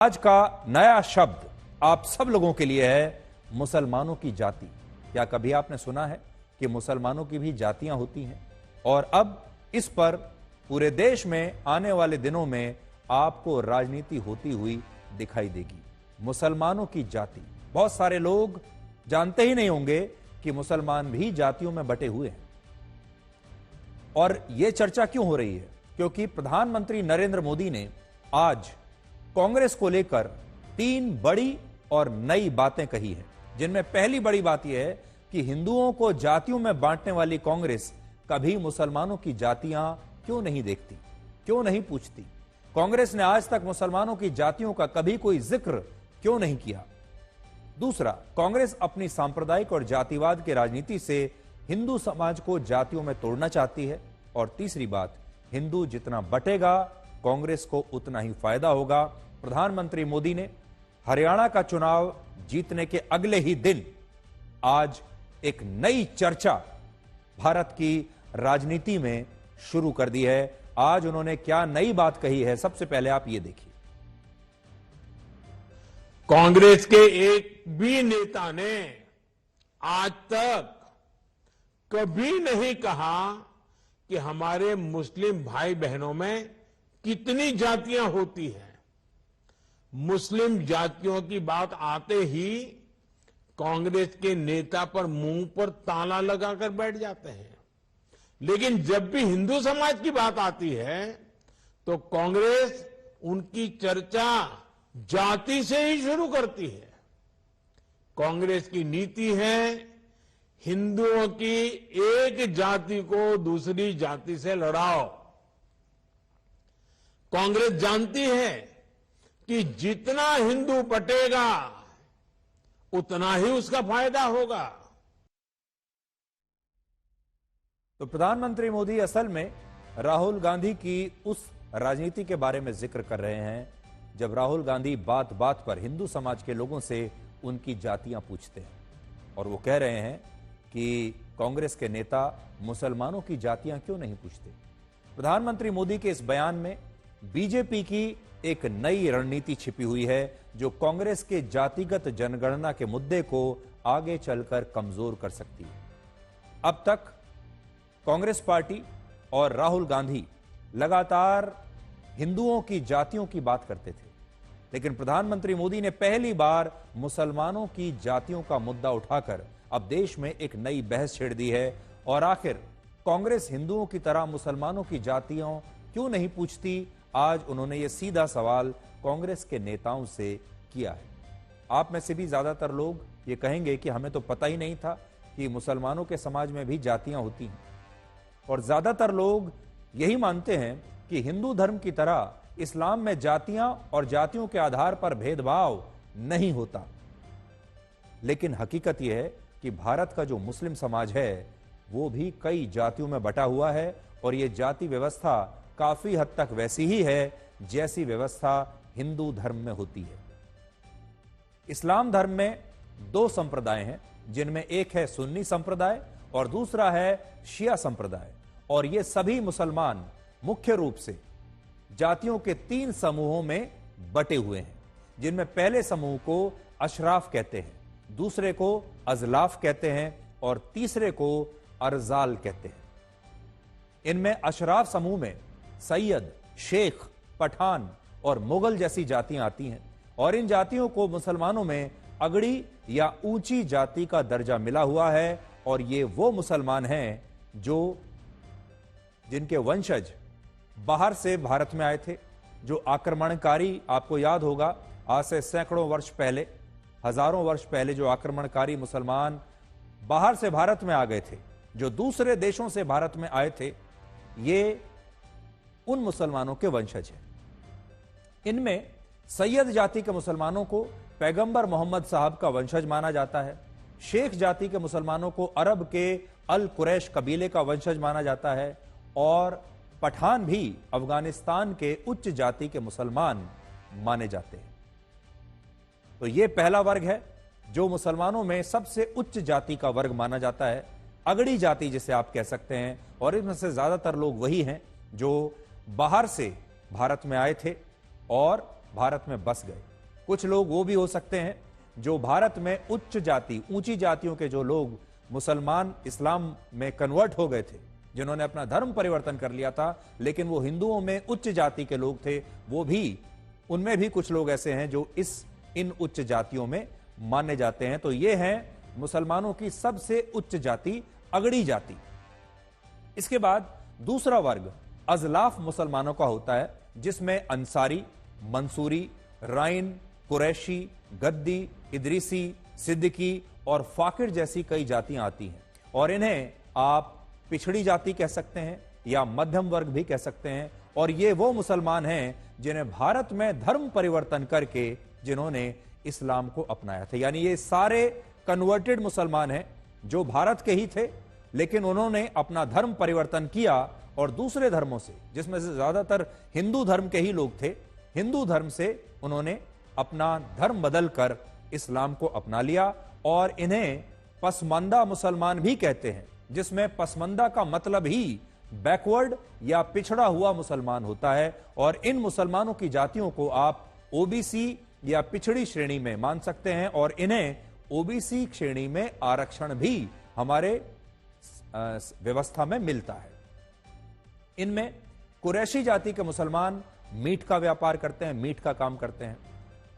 आज का नया शब्द आप सब लोगों के लिए है मुसलमानों की जाति। क्या कभी आपने सुना है कि मुसलमानों की भी जातियां होती हैं? और अब इस पर पूरे देश में आने वाले दिनों में आपको राजनीति होती हुई दिखाई देगी। मुसलमानों की जाति, बहुत सारे लोग जानते ही नहीं होंगे कि मुसलमान भी जातियों में बटे हुए हैं। और यह चर्चा क्यों हो रही है? क्योंकि प्रधानमंत्री नरेंद्र मोदी ने आज कांग्रेस को लेकर 3 बड़ी और नई बातें कही हैं, जिनमें पहली बड़ी बात यह है कि हिंदुओं को जातियों में बांटने वाली कांग्रेस कभी मुसलमानों की जातियां क्यों नहीं देखती, क्यों नहीं पूछती। कांग्रेस ने आज तक मुसलमानों की जातियों का कभी कोई जिक्र क्यों नहीं किया। दूसरा, कांग्रेस अपनी सांप्रदायिक और जातिवाद की राजनीति से हिंदू समाज को जातियों में तोड़ना चाहती है। और तीसरी बात, हिंदू जितना बटेगा कांग्रेस को उतना ही फायदा होगा। प्रधानमंत्री मोदी ने हरियाणा का चुनाव जीतने के अगले ही दिन आज एक नई चर्चा भारत की राजनीति में शुरू कर दी है। आज उन्होंने क्या नई बात कही है, सबसे पहले आप ये देखिए। कांग्रेस के एक भी नेता ने आज तक कभी नहीं कहा कि हमारे मुस्लिम भाई बहनों में कितनी जातियां होती हैं। मुस्लिम जातियों की बात आते ही कांग्रेस के नेता पर मुंह पर ताला लगाकर बैठ जाते हैं। लेकिन जब भी हिंदू समाज की बात आती है तो कांग्रेस उनकी चर्चा जाति से ही शुरू करती है। कांग्रेस की नीति है हिंदुओं की एक जाति को दूसरी जाति से लड़ाओ। कांग्रेस जानती है कि जितना हिंदू बटेगा उतना ही उसका फायदा होगा। तो प्रधानमंत्री मोदी असल में राहुल गांधी की उस राजनीति के बारे में जिक्र कर रहे हैं जब राहुल गांधी बात बात पर हिंदू समाज के लोगों से उनकी जातियां पूछते हैं। और वो कह रहे हैं कि कांग्रेस के नेता मुसलमानों की जातियां क्यों नहीं पूछते। प्रधानमंत्री मोदी के इस बयान में बीजेपी की एक नई रणनीति छिपी हुई है जो कांग्रेस के जातिगत जनगणना के मुद्दे को आगे चलकर कमजोर कर सकती है। अब तक कांग्रेस पार्टी और राहुल गांधी लगातार हिंदुओं की जातियों की बात करते थे, लेकिन प्रधानमंत्री मोदी ने पहली बार मुसलमानों की जातियों का मुद्दा उठाकर अब देश में एक नई बहस छेड़ दी है। और आखिर कांग्रेस हिंदुओं की तरह मुसलमानों की जातियों क्यों नहीं पूछती, आज उन्होंने यह सीधा सवाल कांग्रेस के नेताओं से किया है। आप में से भी ज्यादातर लोग ये कहेंगे कि हमें तो पता ही नहीं था कि मुसलमानों के समाज में भी जातियां होती हैं। और ज्यादातर लोग यही मानते हैं कि हिंदू धर्म की तरह इस्लाम में जातियां और जातियों के आधार पर भेदभाव नहीं होता। लेकिन हकीकत यह है कि भारत का जो मुस्लिम समाज है वो भी कई जातियों में बटा हुआ है और यह जाति व्यवस्था काफी हद तक वैसी ही है जैसी व्यवस्था हिंदू धर्म में होती है। इस्लाम धर्म में 2 संप्रदाय हैं, जिनमें एक है सुन्नी संप्रदाय और दूसरा है शिया संप्रदाय। और ये सभी मुसलमान मुख्य रूप से जातियों के 3 समूहों में बटे हुए हैं, जिनमें पहले समूह को अशराफ कहते हैं, दूसरे को अजलाफ कहते हैं और तीसरे को अरजाल कहते हैं। इनमें अशराफ समूह में सैयद, शेख, पठान और मुगल जैसी जातियां आती हैं और इन जातियों को मुसलमानों में अगड़ी या ऊंची जाति का दर्जा मिला हुआ है। और ये वो मुसलमान हैं जिनके वंशज बाहर से भारत में आए थे, जो आक्रमणकारी, आपको याद होगा आज से सैकड़ों वर्ष पहले, हजारों वर्ष पहले जो आक्रमणकारी मुसलमान बाहर से भारत में आ गए थे, जो दूसरे देशों से भारत में आए थे, ये उन मुसलमानों के वंशज हैं। इनमें सैयद जाति के मुसलमानों को पैगंबर मोहम्मद साहब का वंशज माना जाता है। शेख जाति के मुसलमानों को अरब के अल कुरैश कबीले का वंशज माना जाता है और पठान भी अफगानिस्तान के उच्च जाति के मुसलमान माने जाते हैं। तो यह पहला वर्ग है जो मुसलमानों में सबसे उच्च जाति का वर्ग माना जाता है, अगड़ी जाति जिसे आप कह सकते हैं। और इनमें से ज्यादातर लोग वही हैं जो बाहर से भारत में आए थे और भारत में बस गए। कुछ लोग वो भी हो सकते हैं जो भारत में उच्च जाति, ऊंची जातियों के जो लोग मुसलमान इस्लाम में कन्वर्ट हो गए थे, जिन्होंने अपना धर्म परिवर्तन कर लिया था, लेकिन वो हिंदुओं में उच्च जाति के लोग थे, वो भी, उनमें भी कुछ लोग ऐसे हैं जो इन उच्च जातियों में माने जाते हैं। तो ये है मुसलमानों की सबसे उच्च जाति, अगड़ी जाति। इसके बाद दूसरा वर्ग अजलाफ मुसलमानों का होता है, जिसमें अंसारी, मंसूरी, राइन, कुरैशी, गद्दी, इदरीसी, सिद्दीकी और फाकिर जैसी कई जातियां आती हैं, और इन्हें आप पिछड़ी जाति कह सकते हैं या मध्यम वर्ग भी कह सकते हैं। और ये वो मुसलमान हैं जिन्हें भारत में धर्म परिवर्तन करके जिन्होंने इस्लाम को अपनाया था। यानी ये सारे कन्वर्टेड मुसलमान हैं जो भारत के ही थे, लेकिन उन्होंने अपना धर्म परिवर्तन किया और दूसरे धर्मों से, जिसमें से ज्यादातर हिंदू धर्म के ही लोग थे, हिंदू धर्म से उन्होंने अपना धर्म बदलकर इस्लाम को अपना लिया। और इन्हें पसमानदा मुसलमान भी कहते हैं, जिसमें पसमानदा का मतलब ही बैकवर्ड या पिछड़ा हुआ मुसलमान होता है। और इन मुसलमानों की जातियों को आप ओबीसी या पिछड़ी श्रेणी में मान सकते हैं, और इन्हें ओबीसी श्रेणी में आरक्षण भी हमारे व्यवस्था में मिलता है। इनमें कुरैशी जाति के मुसलमान मीट का व्यापार करते हैं, मीट का काम करते हैं।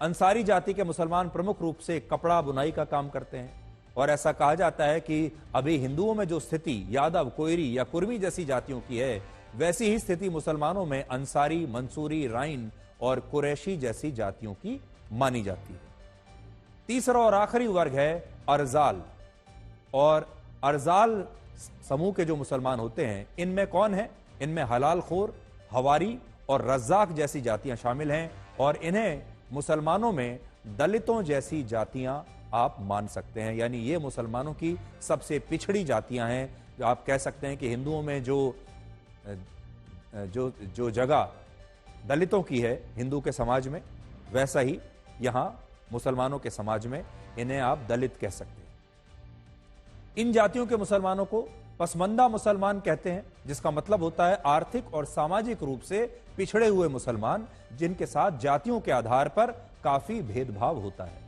अंसारी जाति के मुसलमान प्रमुख रूप से कपड़ा बुनाई का काम करते हैं, और ऐसा कहा जाता है कि अभी हिंदुओं में जो स्थिति यादव, कोयरी या कुर्मी जैसी जातियों की है, वैसी ही स्थिति मुसलमानों में अंसारी, मंसूरी, राइन और कुरैशी जैसी जातियों की मानी जाती है। तीसरा और आखिरी वर्ग है अरजाल। और अरजाल समूह के जो मुसलमान होते हैं, इनमें कौन है? इनमें हलाल खोर, हवारी और रज्जाक जैसी जातियां शामिल हैं, और इन्हें मुसलमानों में दलितों जैसी जातियां आप मान सकते हैं। यानी ये मुसलमानों की सबसे पिछड़ी जातियां हैं। जो आप कह सकते हैं कि हिंदुओं में जो जगह दलितों की है हिंदू के समाज में, वैसा ही यहां मुसलमानों के समाज में इन्हें आप दलित कह सकते हैं। इन जातियों के मुसलमानों को पसमानदा मुसलमान कहते हैं, जिसका मतलब होता है आर्थिक और सामाजिक रूप से पिछड़े हुए मुसलमान, जिनके साथ जातियों के आधार पर काफी भेदभाव होता है।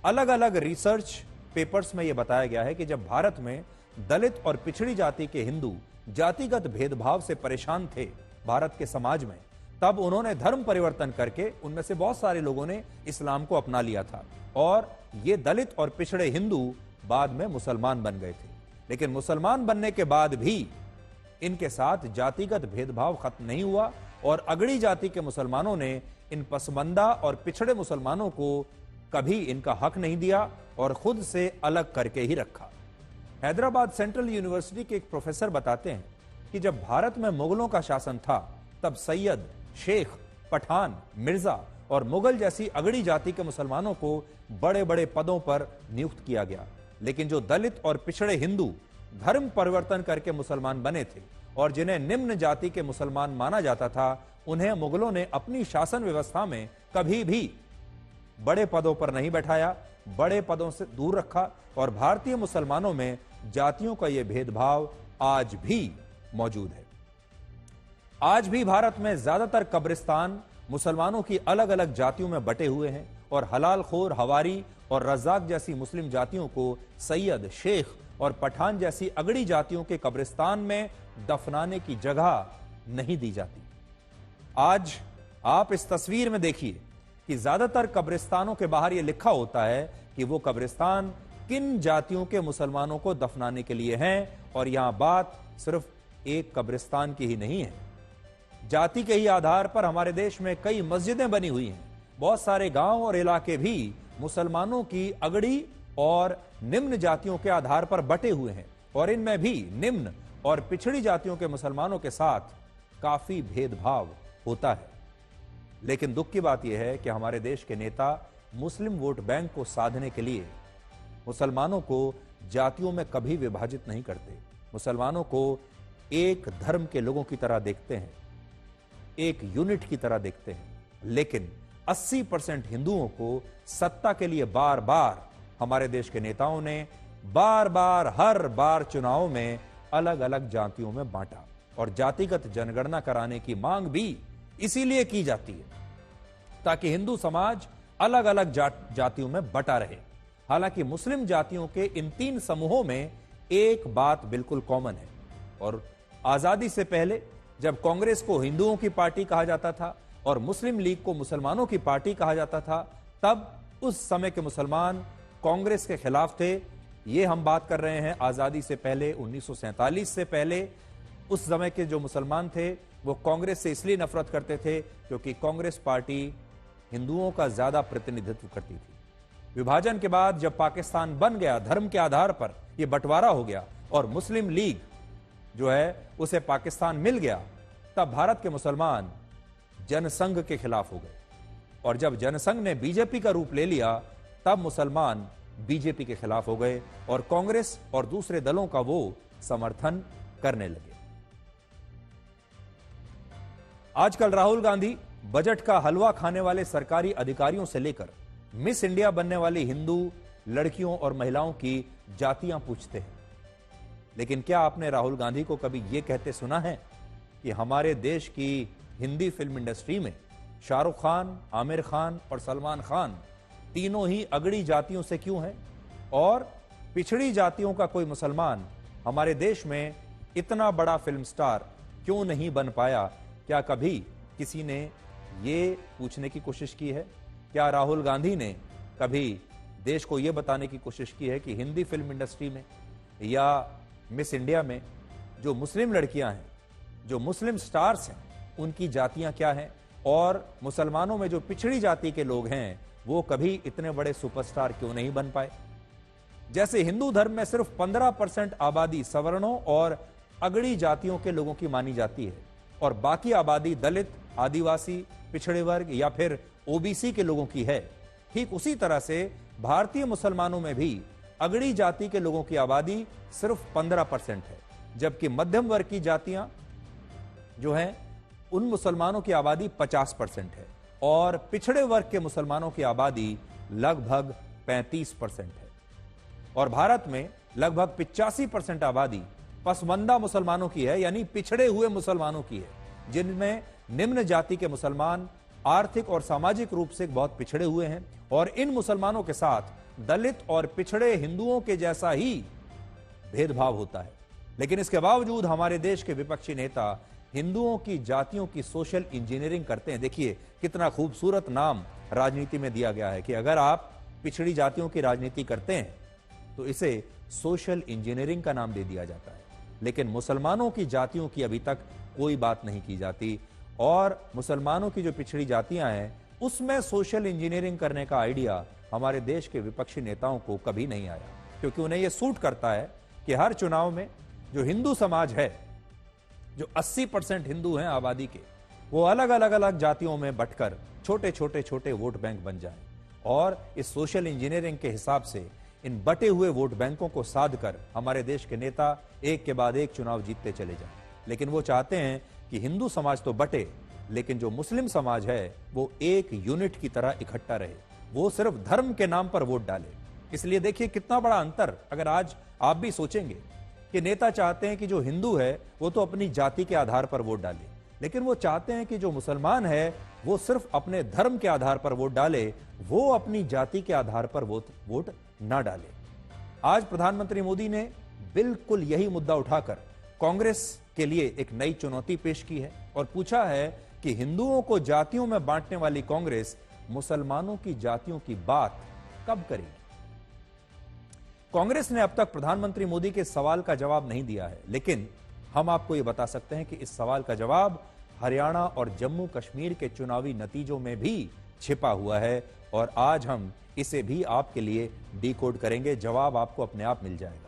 अलग अलग रिसर्च पेपर्स में यह बताया गया है कि जब भारत में दलित और पिछड़ी जाति के हिंदू जातिगत भेदभाव से परेशान थे भारत के समाज में, तब उन्होंने धर्म परिवर्तन करके उनमें से बहुत सारे लोगों ने इस्लाम को अपना लिया था, और ये दलित और पिछड़े हिंदू बाद में मुसलमान बन गए थे। लेकिन मुसलमान बनने के बाद भी इनके साथ जातिगत भेदभाव खत्म नहीं हुआ, और अगड़ी जाति के मुसलमानों ने इन पसमानदा और पिछड़े मुसलमानों को कभी इनका हक नहीं दिया और खुद से अलग करके ही रखा। हैदराबाद सेंट्रल यूनिवर्सिटी के एक प्रोफेसर बताते हैं कि जब भारत में मुगलों का शासन था, तब सैयद, शेख, पठान, मिर्जा और मुगल जैसी अगड़ी जाति के मुसलमानों को बड़े बड़े पदों पर नियुक्त किया गया। लेकिन जो दलित और पिछड़े हिंदू धर्म परिवर्तन करके मुसलमान बने थे और जिन्हें निम्न जाति के मुसलमान माना जाता था, उन्हें मुगलों ने अपनी शासन व्यवस्था में कभी भी बड़े पदों पर नहीं बैठाया, बड़े पदों से दूर रखा। और भारतीय मुसलमानों में जातियों का यह भेदभाव आज भी मौजूद है। आज भी भारत में ज्यादातर कब्रिस्तान मुसलमानों की अलग अलग जातियों में बटे हुए हैं, और हलाल खोर, हवारी और रज़ाक जैसी मुस्लिम जातियों को सैयद, शेख और पठान जैसी अगड़ी जातियों के कब्रिस्तान में दफनाने की जगह नहीं दी जाती। आज आप इस तस्वीर में देखिए कि ज्यादातर कब्रिस्तानों के बाहर यह लिखा होता है कि वो कब्रिस्तान किन जातियों के मुसलमानों को दफनाने के लिए हैं, और यहां बात सिर्फ एक कब्रिस्तान की ही नहीं है। जाति के ही आधार पर हमारे देश में कई मस्जिदें बनी हुई हैं। बहुत सारे गांव और इलाके भी मुसलमानों की अगड़ी और निम्न जातियों के आधार पर बटे हुए हैं, और इनमें भी निम्न और पिछड़ी जातियों के मुसलमानों के साथ काफी भेदभाव होता है। लेकिन दुख की बात यह है कि हमारे देश के नेता मुस्लिम वोट बैंक को साधने के लिए मुसलमानों को जातियों में कभी विभाजित नहीं करते। मुसलमानों को एक धर्म के लोगों की तरह देखते हैं, एक यूनिट की तरह देखते हैं। लेकिन 80% हिंदुओं को सत्ता के लिए बार बार हमारे देश के नेताओं ने बार बार हर बार चुनाव में अलग अलग जातियों में बांटा, और जातिगत जनगणना कराने की मांग भी इसीलिए की जाती है ताकि हिंदू समाज अलग अलग जातियों में बटा रहे। हालांकि मुस्लिम जातियों के इन 3 समूहों में एक बात बिल्कुल कॉमन है, और आजादी से पहले जब कांग्रेस को हिंदुओं की पार्टी कहा जाता था और मुस्लिम लीग को मुसलमानों की पार्टी कहा जाता था, तब उस समय के मुसलमान कांग्रेस के खिलाफ थे। ये हम बात कर रहे हैं आजादी से पहले, 1947 से पहले। उस समय के जो मुसलमान थे वो कांग्रेस से इसलिए नफरत करते थे क्योंकि कांग्रेस पार्टी हिंदुओं का ज्यादा प्रतिनिधित्व करती थी। विभाजन के बाद जब पाकिस्तान बन गया, धर्म के आधार पर यह बंटवारा हो गया और मुस्लिम लीग जो है उसे पाकिस्तान मिल गया, तब भारत के मुसलमान जनसंघ के खिलाफ हो गए। और जब जनसंघ ने बीजेपी का रूप ले लिया, तब मुसलमान बीजेपी के खिलाफ हो गए और कांग्रेस और दूसरे दलों का वो समर्थन करने लगे। आजकल राहुल गांधी बजट का हलवा खाने वाले सरकारी अधिकारियों से लेकर मिस इंडिया बनने वाली हिंदू लड़कियों और महिलाओं की जातियां पूछते हैं। लेकिन क्या आपने राहुल गांधी को कभी यह कहते सुना है कि हमारे देश की हिंदी फिल्म इंडस्ट्री में शाहरुख खान, आमिर खान और सलमान खान तीनों ही अगड़ी जातियों से क्यों हैं, और पिछड़ी जातियों का कोई मुसलमान हमारे देश में इतना बड़ा फिल्म स्टार क्यों नहीं बन पाया? क्या कभी किसी ने ये पूछने की कोशिश की है? क्या राहुल गांधी ने कभी देश को यह बताने की कोशिश की है कि हिंदी फिल्म इंडस्ट्री में या मिस इंडिया में जो मुस्लिम लड़कियां हैं, जो मुस्लिम स्टार्स हैं, उनकी जातियां क्या हैं, और मुसलमानों में जो पिछड़ी जाति के लोग हैं वो कभी इतने बड़े सुपरस्टार क्यों नहीं बन पाए? जैसे हिंदू धर्म में सिर्फ 15% आबादी सवर्णों और अगड़ी जातियों के लोगों की मानी जाती है और बाकी आबादी दलित, आदिवासी, पिछड़े वर्ग या फिर ओबीसी के लोगों की है, ठीक उसी तरह से भारतीय मुसलमानों में भी अगड़ी जाति के लोगों की आबादी सिर्फ 15% है, जबकि मध्यम वर्ग की जातियां जो हैं उन मुसलमानों की आबादी 50% है और पिछड़े वर्ग के मुसलमानों की आबादी लगभग 35% है। और भारत में लगभग 85% आबादी पसमंदा मुसलमानों की है, यानी पिछड़े हुए मुसलमानों की है, जिनमें निम्न जाति के मुसलमान आर्थिक और सामाजिक रूप से बहुत पिछड़े हुए हैं। और इन मुसलमानों के साथ दलित और पिछड़े हिंदुओं के जैसा ही भेदभाव होता है। लेकिन इसके बावजूद हमारे देश के विपक्षी नेता हिंदुओं की जातियों की सोशल इंजीनियरिंग करते हैं। देखिए कितना खूबसूरत नाम राजनीति में दिया गया है कि अगर आप पिछड़ी जातियों की राजनीति करते हैं तो इसे सोशल इंजीनियरिंग का नाम दे दिया जाता है। लेकिन मुसलमानों की जातियों की अभी तक कोई बात नहीं की जाती, और मुसलमानों की जो पिछड़ी जातियां हैं उसमें सोशल इंजीनियरिंग करने का आइडिया हमारे देश के विपक्षी नेताओं को कभी नहीं आया, क्योंकि उन्हें यह सूट करता है कि हर चुनाव में जो हिंदू समाज है, जो 80% हिंदू हैं आबादी के, वो अलग अलग जातियों में बंटकर छोटे वोट बैंक बन जाएं, और इस सोशल इंजीनियरिंग के हिसाब से इन बटे हुए वोट बैंकों को साधकर हमारे देश के नेता एक के बाद एक चुनाव जीतते चले जाएं। लेकिन वो चाहते हैं कि हिंदू समाज तो बटे, लेकिन जो मुस्लिम समाज है वो एक यूनिट की तरह इकट्ठा रहे, वो सिर्फ धर्म के नाम पर वोट डाले। इसलिए देखिए कितना बड़ा अंतर। अगर आज आप भी सोचेंगे कि नेता चाहते हैं कि जो हिंदू है वो तो अपनी जाति के आधार पर वोट डाले, लेकिन वो चाहते हैं कि जो मुसलमान है वो सिर्फ अपने धर्म के आधार पर वोट डाले, वो अपनी जाति के आधार पर वोट ना डाले। आज प्रधानमंत्री मोदी ने बिल्कुल यही मुद्दा उठाकर कांग्रेस के लिए एक नई चुनौती पेश की है और पूछा है कि हिंदुओं को जातियों में बांटने वाली कांग्रेस मुसलमानों की जातियों की बात कब करेगी? कांग्रेस ने अब तक प्रधानमंत्री मोदी के सवाल का जवाब नहीं दिया है, लेकिन हम आपको यह बता सकते हैं कि इस सवाल का जवाब हरियाणा और जम्मू कश्मीर के चुनावी नतीजों में भी छिपा हुआ है, और आज हम इसे भी आपके लिए डिकोड करेंगे। जवाब आपको अपने आप मिल जाएगा।